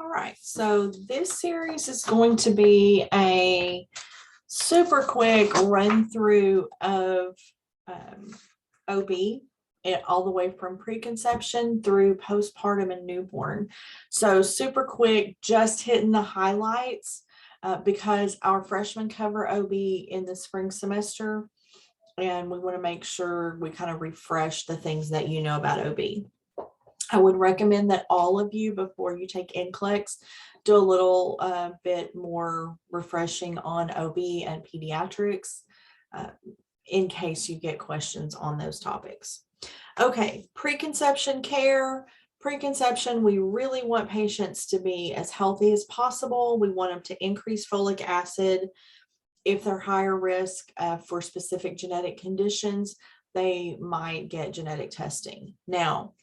All right, so this series is going to be a super quick run through of OB, all the way from preconception through postpartum and newborn. So super quick, just hitting the highlights because our freshmen cover OB in the spring semester, and we want to make sure we kind of refresh the things that you know about OB. I would recommend that all of you, before you take NCLEX, do a little bit more refreshing on OB and pediatrics in case you get questions on those topics. Okay, preconception care. Preconception, we really want patients to be as healthy as possible. We want them to increase folic acid. If they're higher risk for specific genetic conditions, they might get genetic testing. Now,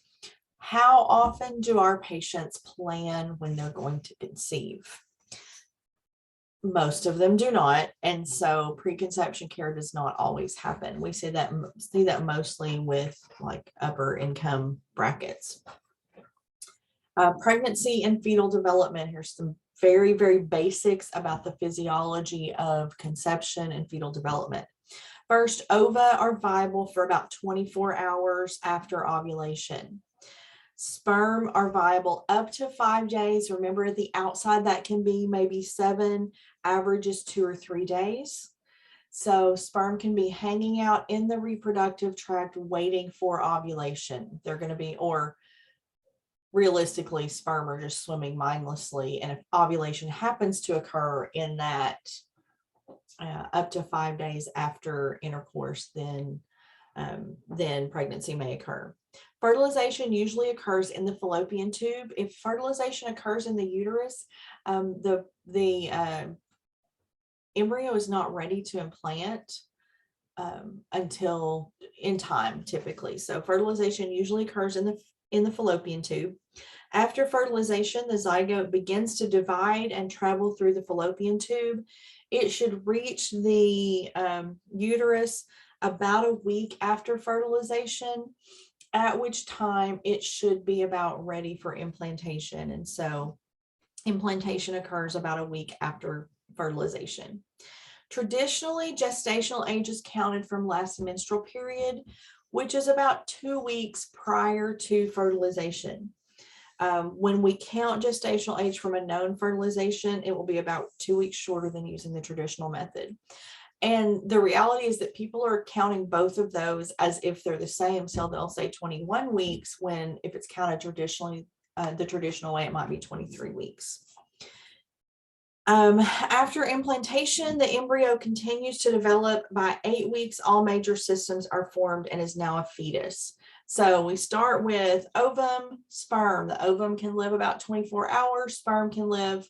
how often do our patients plan when they're going to conceive? Most of them do not, and so preconception care does not always happen. We see that mostly with like upper income brackets. Pregnancy and fetal development. Here's some very, very basics about the physiology of conception and fetal development. First, ova are viable for about 24 hours after ovulation. Sperm are viable up to 5 days. Remember, at the outside, that can be maybe 7, average is 2 or 3 days. So sperm can be hanging out in the reproductive tract waiting for ovulation. They're going to be, or realistically, sperm are just swimming mindlessly. And if ovulation happens to occur in that up to 5 days after intercourse, then pregnancy may occur. Fertilization usually occurs in the fallopian tube. If fertilization occurs in the uterus, the embryo is not ready to implant until in time, typically. So fertilization usually occurs in the fallopian tube. After fertilization, the zygote begins to divide and travel through the fallopian tube. It should reach the uterus about a week after fertilization, at which time it should be about ready for implantation. And so implantation occurs about a week after fertilization. Traditionally, gestational age is counted from last menstrual period, which is about 2 weeks prior to fertilization. When we count gestational age from a known fertilization, it will be about 2 weeks shorter than using the traditional method. And the reality is that people are counting both of those as if they're the same. So they'll say 21 weeks when, if it's counted traditionally, the traditional way, it might be 23 weeks. After implantation, the embryo continues to develop. By 8 weeks, all major systems are formed and is now a fetus. So we start with ovum, sperm. The ovum can live about 24 hours. Sperm can live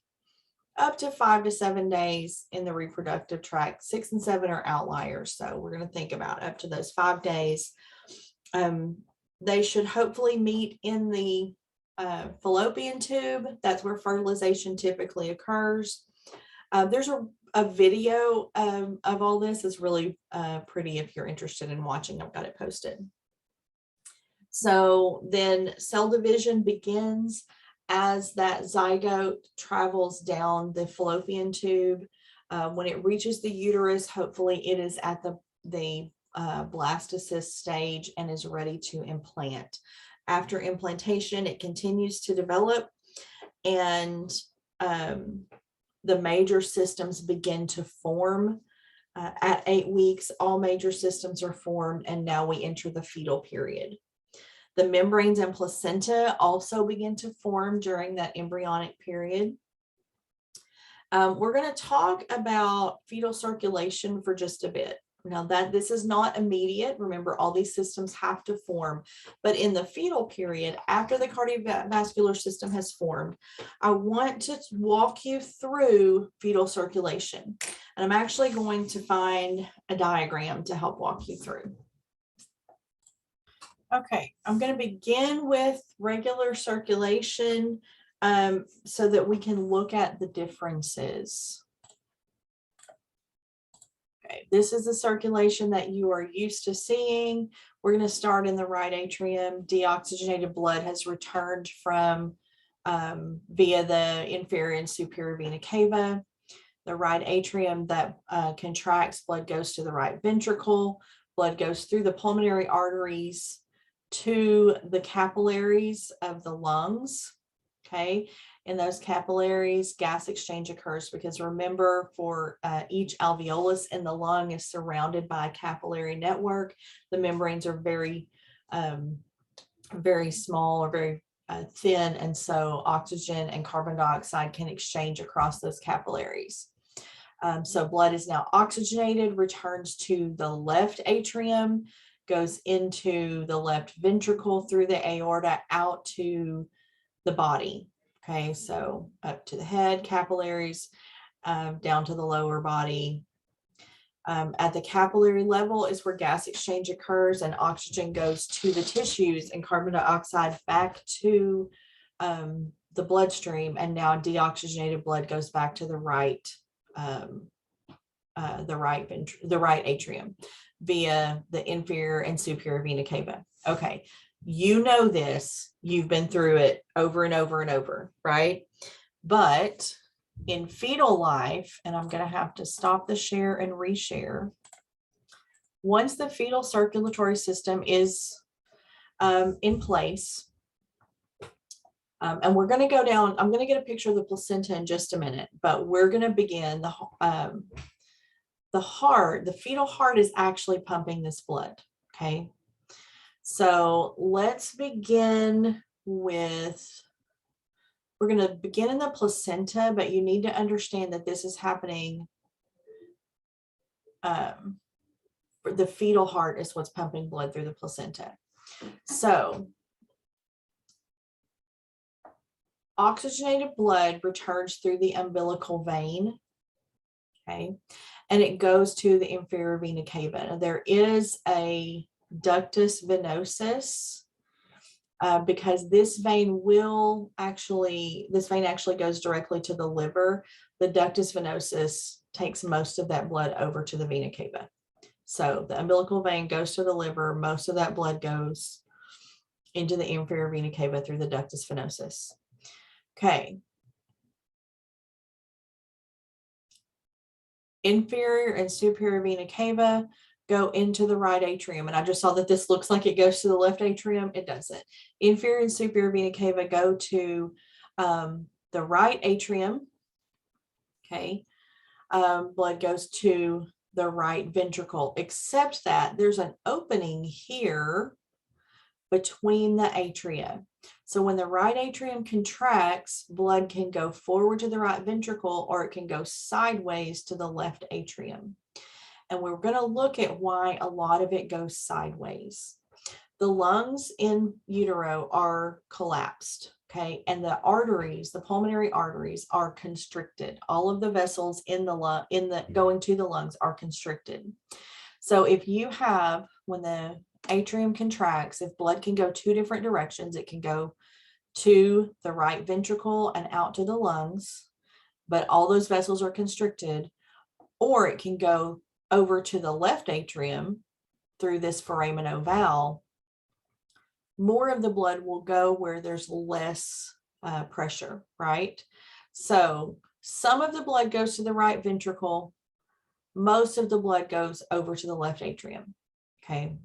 up to 5 to 7 days in the reproductive tract. 6 and 7 are outliers. So we're going to think about up to those 5 days. They should hopefully meet in the fallopian tube. That's where fertilization typically occurs. There's a video of all this. It's really pretty if you're interested in watching. I've got it posted. So then cell division begins as that zygote travels down the fallopian tube. When it reaches the uterus, hopefully it is at the blastocyst stage and is ready to implant. After implantation, it continues to develop, and the major systems begin to form. At 8 weeks, all major systems are formed, and now we enter the fetal period. The membranes and placenta also begin to form during that embryonic period. We're going to talk about fetal circulation for just a bit. Now that this is not immediate, remember all these systems have to form, but in the fetal period, after the cardiovascular system has formed, I want to walk you through fetal circulation. And I'm actually going to find a diagram to help walk you through. Okay, I'm going to begin with regular circulation so that we can look at the differences. Okay, this is the circulation that you are used to seeing. We're going to start in the right atrium. Deoxygenated blood has returned from via the inferior and superior vena cava. The right atrium that contracts, blood goes to the right ventricle, blood goes through the pulmonary arteries to the capillaries of the lungs. Okay, in those capillaries, gas exchange occurs because remember, for each alveolus in the lung is surrounded by a capillary network. The membranes are very, very small or very thin, and so oxygen and carbon dioxide can exchange across those capillaries. So blood is now oxygenated, returns to the left atrium, goes into the left ventricle through the aorta out to the body. Okay, so up to the head, capillaries, down to the lower body. At the capillary level is where gas exchange occurs and oxygen goes to the tissues and carbon dioxide back to the bloodstream, and now deoxygenated blood goes back to the right atrium via the inferior and superior vena cava. Okay, you know this, you've been through it over and over and over, right? But in fetal life, and I'm going to have to stop the share and reshare. Once the fetal circulatory system is in place, and we're going to go down, I'm going to get a picture of the placenta in just a minute, but we're going to begin the heart. The fetal heart is actually pumping this blood. Okay, so let's begin with, we're going to begin in the placenta, but you need to understand that this is happening. The fetal heart is what's pumping blood through the placenta. So oxygenated blood returns through the umbilical vein, okay, and it goes to the inferior vena cava. Now, there is a ductus venosus because this vein actually goes directly to the liver. The ductus venosus takes most of that blood over to the vena cava. So the umbilical vein goes to the liver, most of that blood goes into the inferior vena cava through the ductus venosus. Okay. Inferior and superior vena cava go into the right atrium. And I just saw that this looks like it goes to the left atrium. It doesn't. Inferior and superior vena cava go to the right atrium. Okay. Blood goes to the right ventricle, except that there's an opening here between the atria. So when the right atrium contracts, blood can go forward to the right ventricle, or it can go sideways to the left atrium. And we're going to look at why a lot of it goes sideways. The lungs in utero are collapsed, okay, and the arteries, the pulmonary arteries, are constricted. All of the vessels in the lung, going to the lungs, are constricted. So if you have, when the atrium contracts, if blood can go two different directions, it can go to the right ventricle and out to the lungs, but all those vessels are constricted, or it can go over to the left atrium through this foramen ovale. More of the blood will go where there's less pressure, right? So some of the blood goes to the right ventricle, most of the blood goes over to the left atrium, okay?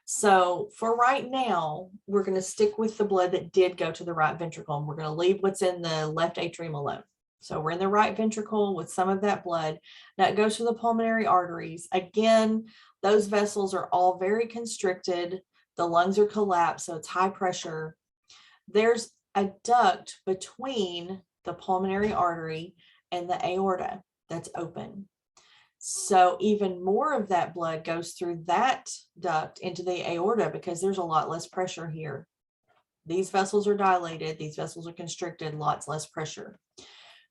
So for right now, we're going to stick with the blood that did go to the right ventricle, and we're going to leave what's in the left atrium alone. So we're in the right ventricle with some of that blood. Now it goes to the pulmonary arteries. Again, those vessels are all very constricted. The lungs are collapsed, so it's high pressure. There's a duct between the pulmonary artery and the aorta that's open. So even more of that blood goes through that duct into the aorta because there's a lot less pressure here. These vessels are dilated, these vessels are constricted, lots less pressure.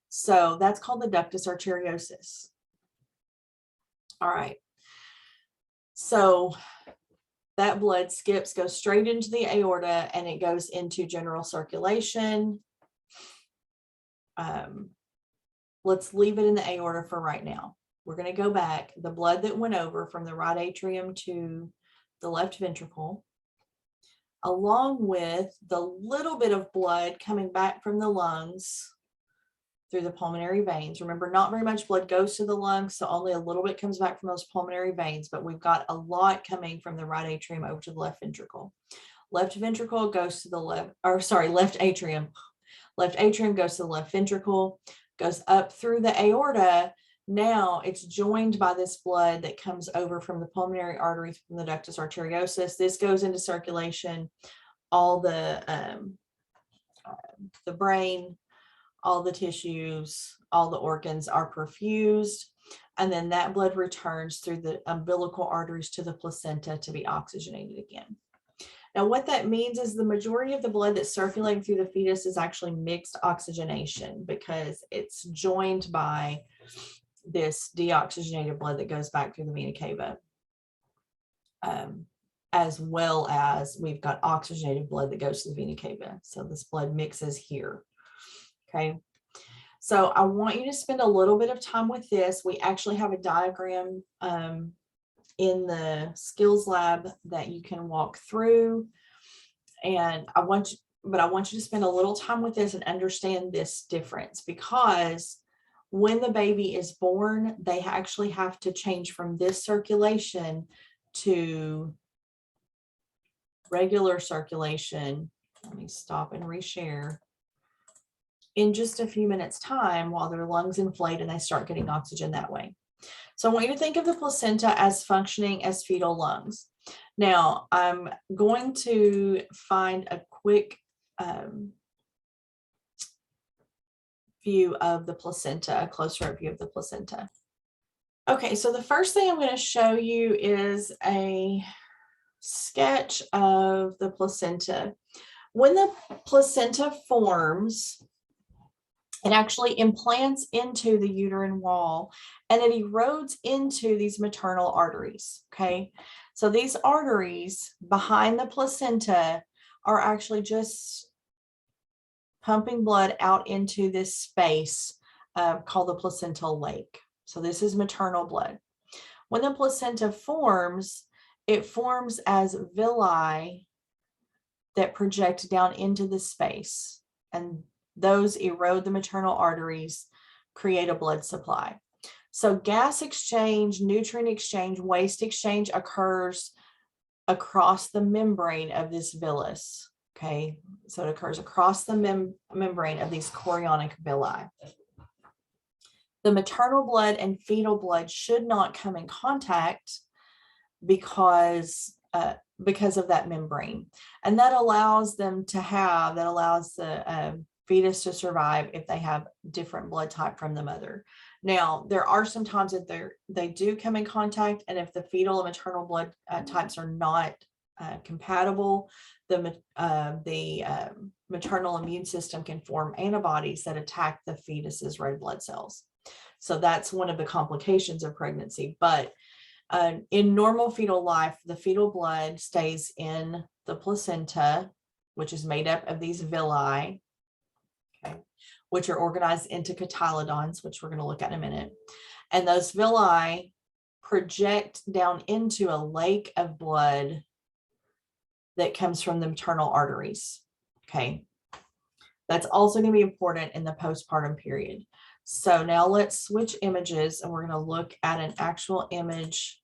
So that's called the ductus arteriosus. All right. So that blood goes straight into the aorta, and it goes into general circulation. Let's leave it in the aorta for right now. We're going to go back. The blood that went over from the right atrium to the left ventricle along with the little bit of blood coming back from the lungs through the pulmonary veins. Remember, not very much blood goes to the lungs, so only a little bit comes back from those pulmonary veins, but we've got a lot coming from the right atrium over to the left ventricle. Left ventricle goes to the left atrium. Left atrium goes to the left ventricle, goes up through the aorta. Now it's joined by this blood that comes over from the pulmonary arteries from the ductus arteriosus. This goes into circulation. All the brain, all the tissues, all the organs are perfused, and then that blood returns through the umbilical arteries to the placenta to be oxygenated again. Now, what that means is the majority of the blood that's circulating through the fetus is actually mixed oxygenation, because it's joined by this deoxygenated blood that goes back through the vena cava, as well as we've got oxygenated blood that goes to the vena cava. So this blood mixes here. Okay. So I want you to spend a little bit of time with this. We actually have a diagram in the skills lab that you can walk through, and I want you to spend a little time with this and understand this difference, because when the baby is born, they actually have to change from this circulation to regular circulation. Let me stop and reshare in just a few minutes time while their lungs inflate and they start getting oxygen that way. So I want you to think of the placenta as functioning as fetal lungs. Now, I'm going to find a quick view of the placenta, a closer up view of the placenta. Okay, so the first thing I'm going to show you is a sketch of the placenta. When the placenta forms, it actually implants into the uterine wall and it erodes into these maternal arteries. Okay, so these arteries behind the placenta are actually just pumping blood out into this space called the placental lake. So this is maternal blood. When the placenta forms, it forms as villi that project down into the space, and those erode the maternal arteries, create a blood supply. So gas exchange, nutrient exchange, waste exchange occurs across the membrane of this villus. Okay, so it occurs across the membrane of these chorionic villi. The maternal blood and fetal blood should not come in contact because of that membrane, and that allows the fetus to survive if they have different blood type from the mother. Now, there are some times that they do come in contact, and if the fetal and maternal blood types are not compatible, the maternal immune system can form antibodies that attack the fetus's red blood cells. So that's one of the complications of pregnancy. But in normal fetal life, the fetal blood stays in the placenta, which is made up of these villi, okay, which are organized into cotyledons, which we're going to look at in a minute. And those villi project down into a lake of blood that comes from the maternal arteries. Okay, that's also going to be important in the postpartum period. So now let's switch images, and we're going to look at an actual image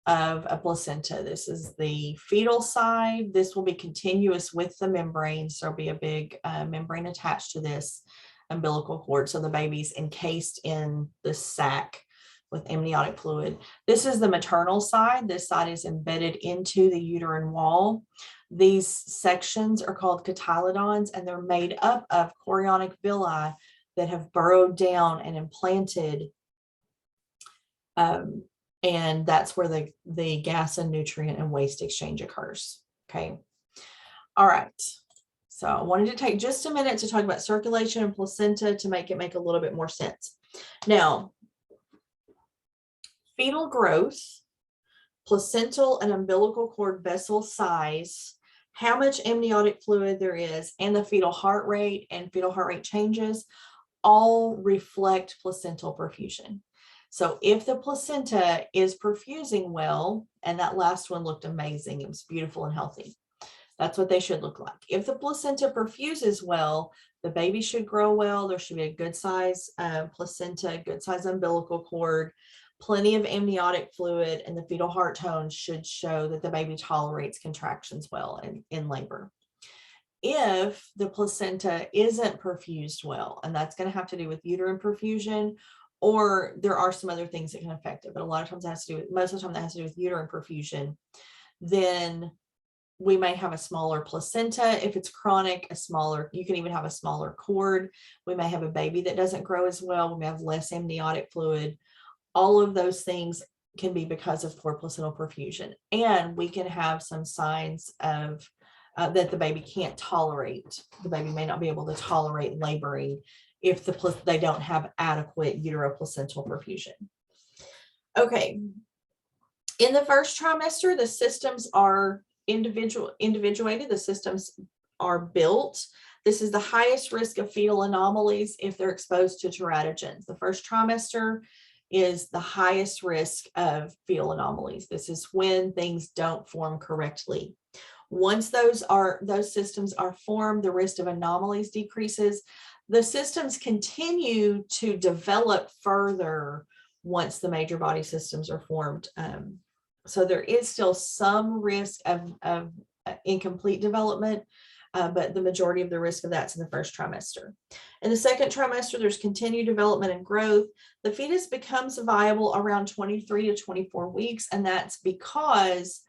of a placenta. This is the fetal side. This will be continuous with the membrane. So there'll be a big membrane attached to this umbilical cord. So the baby's encased in the sac with amniotic fluid. This is the maternal side. This side is embedded into the uterine wall. These sections are called cotyledons, and they're made up of chorionic villi that have burrowed down and implanted, and that's where the gas and nutrient and waste exchange occurs. Okay. All right. So I wanted to take just a minute to talk about circulation and placenta to make it make a little bit more sense. Now, fetal growth, placental and umbilical cord vessel size, how much amniotic fluid there is, and the fetal heart rate and fetal heart rate changes all reflect placental perfusion. So if the placenta is perfusing well, and that last one looked amazing, it was beautiful and healthy. That's what they should look like. If the placenta perfuses well, the baby should grow well. There should be a good size placenta, good size umbilical cord, plenty of amniotic fluid, and the fetal heart tone should show that the baby tolerates contractions well in labor. If the placenta isn't perfused well, and that's going to have to do with uterine perfusion, or there are some other things that can affect it, but a lot of times it has to do with, most of the time that has to do with uterine perfusion, then we may have a smaller placenta. If it's chronic, you can even have a smaller cord. We may have a baby that doesn't grow as well. We may have less amniotic fluid. All of those things can be because of poor placental perfusion. And we can have some signs of that the baby can't tolerate. The baby may not be able to tolerate laboring if they don't have adequate uteroplacental perfusion. Okay. In the first trimester, the systems are individuated. The systems are built. This is the highest risk of fetal anomalies if they're exposed to teratogens. The first trimester is the highest risk of fetal anomalies. This is when things don't form correctly. Once those systems are formed, the risk of anomalies decreases. The systems continue to develop further once the major body systems are formed. So there is still some risk of incomplete development, but the majority of the risk of that's in the first trimester. In the second trimester, there's continued development and growth. The fetus becomes viable around 23 to 24 weeks, and that's because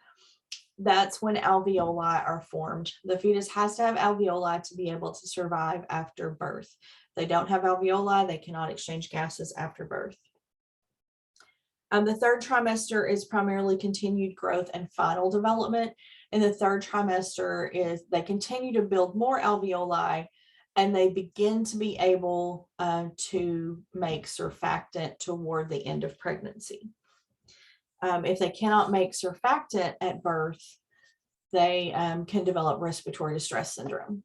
that's when alveoli are formed. The fetus has to have alveoli to be able to survive after birth. If they don't have alveoli, they cannot exchange gases after birth. The third trimester is primarily continued growth and final development. In the third trimester is they continue to build more alveoli, and they begin to be able to make surfactant toward the end of pregnancy. If they cannot make surfactant at birth, they can develop respiratory distress syndrome.